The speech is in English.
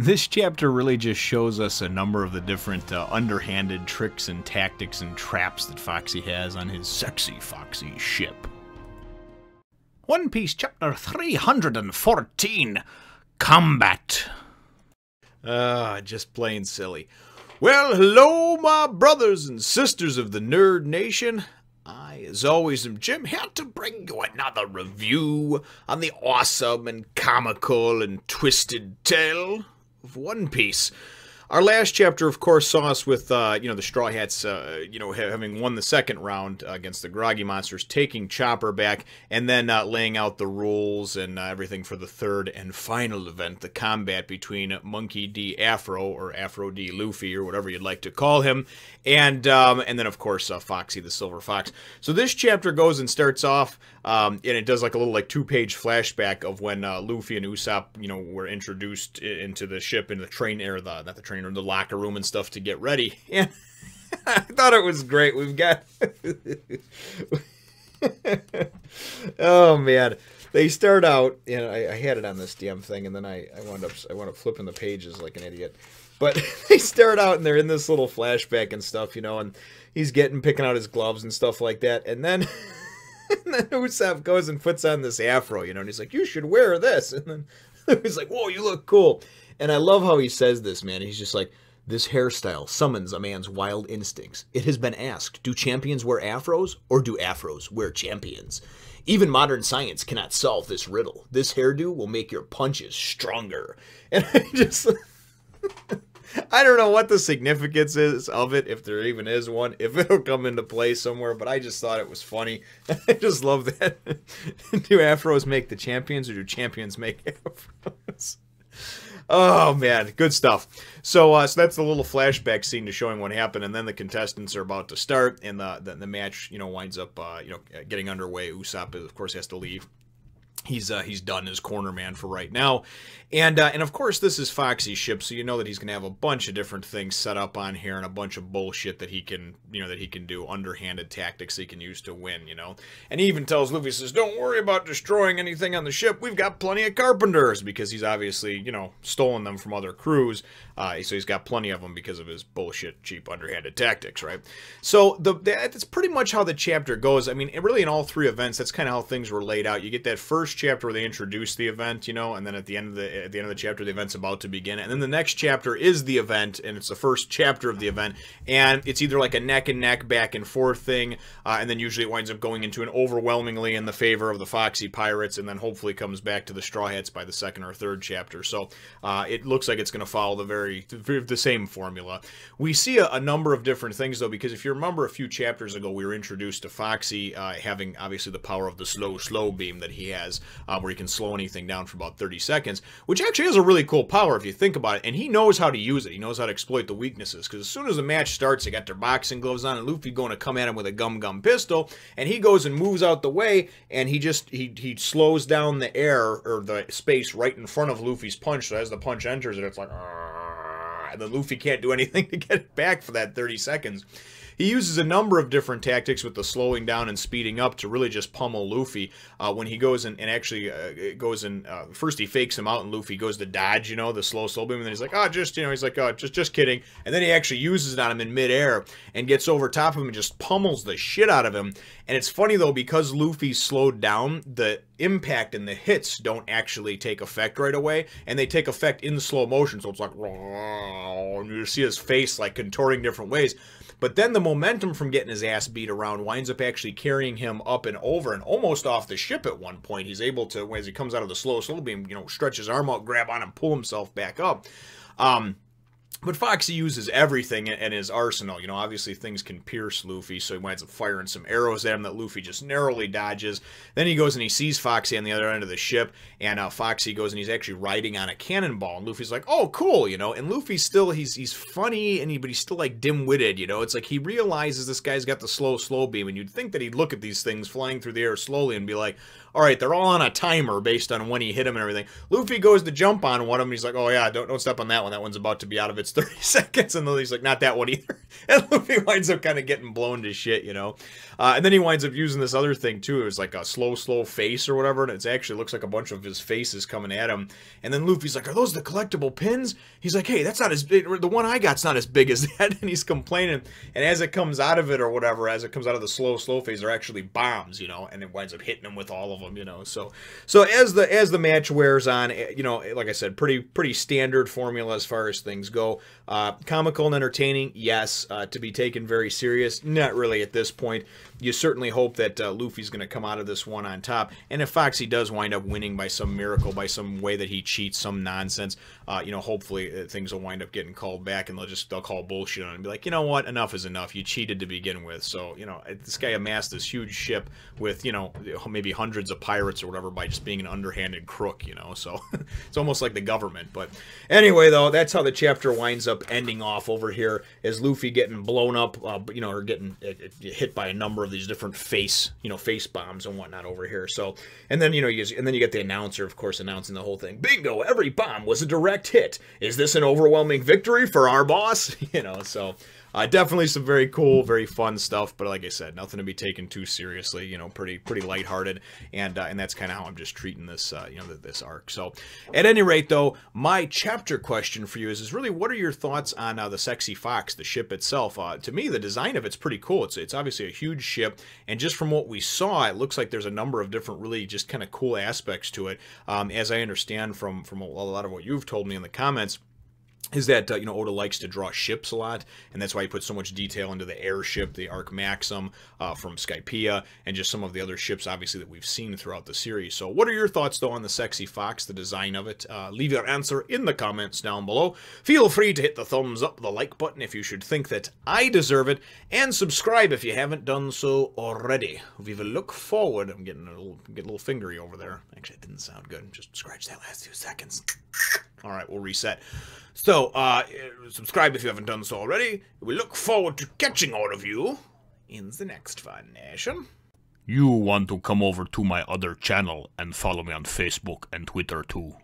This chapter really just shows us a number of the different underhanded tricks and tactics and traps that Foxy has on his sexy Foxy ship. One Piece chapter 314, Combat. Just plain silly. Well, hello my brothers and sisters of the Nerd Nation. I, as always, am Jim, here to bring you another review on the awesome and comical and twisted tale of One Piece. Our last chapter, of course, saw us with, the Straw Hats, having won the second round against the Groggy Monsters, taking Chopper back, and then laying out the rules and everything for the third and final event, the combat between Monkey D. Afro, or Afro D. Luffy, or whatever you'd like to call him, and then, of course, Foxy the Silver Fox. So this chapter goes and starts off, and it does like a little, two-page flashback of when Luffy and Usopp, were introduced into the ship in the train, or not the train, or the locker room and stuff to get ready. And I thought it was great. We've got oh man, they start out, I had it on this damn thing, and then I wound up flipping the pages like an idiot. But they start out and they're in this little flashback and stuff, and he's picking out his gloves and stuff like that, and then Usopp goes and puts on this afro, and he's like, "You should wear this," and then he's like, "Whoa, you look cool." And I love how he says this, man. He's just like, "This hairstyle summons a man's wild instincts. It has been asked, do champions wear afros, or do afros wear champions? Even modern science cannot solve this riddle. This hairdo will make your punches stronger." And I just... I don't know what the significance is of it, if there even is one, if it'll come into play somewhere, but I just thought it was funny. I just love that. Do afros make the champions, or do champions make afros? Oh man, good stuff. So that's the little flashback scene to showing what happened, and then the contestants are about to start, and the match, winds up, getting underway. Usopp, of course, has to leave. He's done his corner man for right now, and of course this is Foxy's ship, so you know that he's gonna have a bunch of different things set up on here and a bunch of bullshit that he can do, underhanded tactics he can use to win, And he even tells Luffy, says, "Don't worry about destroying anything on the ship. We've got plenty of carpenters," because he's obviously stolen them from other crews, so he's got plenty of them because of his bullshit, cheap, underhanded tactics, right? So that's pretty much how the chapter goes. I mean, really in all three events, that's kind of how things were laid out. You get that first chapter where they introduce the event, and then at the end of the chapter, the event's about to begin, and then the next chapter is the event, and it's the first chapter of the event, and it's either like a neck and neck, back and forth thing, and then usually it winds up going into an overwhelmingly in the favor of the Foxy Pirates, and then hopefully comes back to the Straw Hats by the second or third chapter. So it looks like it's going to follow the same formula. We see a number of different things though, because if you remember a few chapters ago, we were introduced to Foxy having obviously the power of the slow beam that he has, where he can slow anything down for about 30 seconds, which actually is a really cool power if you think about it, and he knows how to use it. He knows how to exploit the weaknesses, because as soon as the match starts, they got their boxing gloves on, and Luffy going to come at him with a gum pistol, and he goes and moves out the way, and he slows down the air, or the space right in front of Luffy's punch, so as the punch enters, it's like, and then Luffy can't do anything to get it back for that 30 seconds. He uses a number of different tactics with the slowing down and speeding up to really just pummel Luffy. When he goes and actually first he fakes him out, and Luffy goes to dodge, the slow beam, and then he's like, he's like, just kidding. And then he actually uses it on him in midair and gets over top of him and just pummels the shit out of him. And it's funny though, because Luffy's slowed down, the impact and the hits don't actually take effect right away, and they take effect in slow motion, so it's like, and you see his face like contorting different ways. But then the momentum from getting his ass beat around winds up actually carrying him up and over and almost off the ship at one point. He's able to, as he comes out of the slow beam, stretch his arm out, grab on him, pull himself back up. But Foxy uses everything in his arsenal. Obviously things can pierce Luffy, so he winds up firing some arrows at him that Luffy just narrowly dodges. Then he goes and he sees Foxy on the other end of the ship, and Foxy goes and he's actually riding on a cannonball, and Luffy's like, "Oh, cool," and Luffy's still, he's funny, but he's still like dim-witted, It's like he realizes this guy's got the slow beam, and you'd think that he'd look at these things flying through the air slowly and be like, all right, they're all on a timer based on when he hit him and everything. Luffy goes to jump on one of them, and he's like, "Oh yeah, don't step on that one. That one's about to be out of its 30 seconds. And then he's like, "Not that one either." And Luffy winds up kind of getting blown to shit, you know. And then he winds up using this other thing, too. It was like a slow face or whatever, and it actually looks like a bunch of his faces coming at him. And then Luffy's like, are those the collectible pins? He's like, hey, that's not as big. The one I got's not as big as that. And he's complaining. And as it comes out of it or whatever, as it comes out of the slow phase, they're actually bombs, you know. And it winds up hitting him with all of them, you know. So as the match wears on, you know, like I said, pretty standard formula as far as things go. Comical and entertaining, yes. To be taken very serious, not really at this point. You certainly hope that Luffy's going to come out of this one on top. And if Foxy does wind up winning by some miracle, by some way that he cheats, some nonsense, you know, hopefully things will wind up getting called back and they'll call bullshit on it and be like, you know what, enough is enough. You cheated to begin with. So, you know, this guy amassed this huge ship with, you know, maybe hundreds of pirates or whatever by just being an underhanded crook, you know. So it's almost like the government. But anyway, though, that's how the chapter winds up ending off over here, as Luffy getting blown up, you know, or getting hit by a number of these different face bombs and whatnot over here. So, and then, you know, and then you get the announcer, of course, announcing the whole thing. Bingo! Every bomb was a direct hit. Is this an overwhelming victory for our boss? You know, so definitely some very cool, very fun stuff. But like I said, nothing to be taken too seriously. You know, pretty lighthearted, and that's kind of how I'm just treating this, you know, this arc. So, at any rate, though, my chapter question for you is really, what are your thoughts on the Sexy Fox, the ship itself? To me, the design of it's pretty cool. It's obviously a huge ship, and just from what we saw, it looks like there's a number of different really just kind of cool aspects to it. As I understand from a lot of what you've told me in the comments, is that, you know, Oda likes to draw ships a lot, and that's why he put so much detail into the airship, the Arc Maxim from Skypiea, and just some of the other ships, obviously, that we've seen throughout the series. So what are your thoughts, though, on the Sexy Fox, the design of it? Leave your answer in the comments down below. Feel free to hit the thumbs up, the like button if you should think that I deserve it, and subscribe if you haven't done so already. We will look forward. I'm getting a little fingery over there. Actually, it didn't sound good. Just scratch that last few seconds. All right, we'll reset. So, subscribe if you haven't done so already. We look forward to catching all of you in the next Fun Nation. You want to come over to my other channel and follow me on Facebook and Twitter too.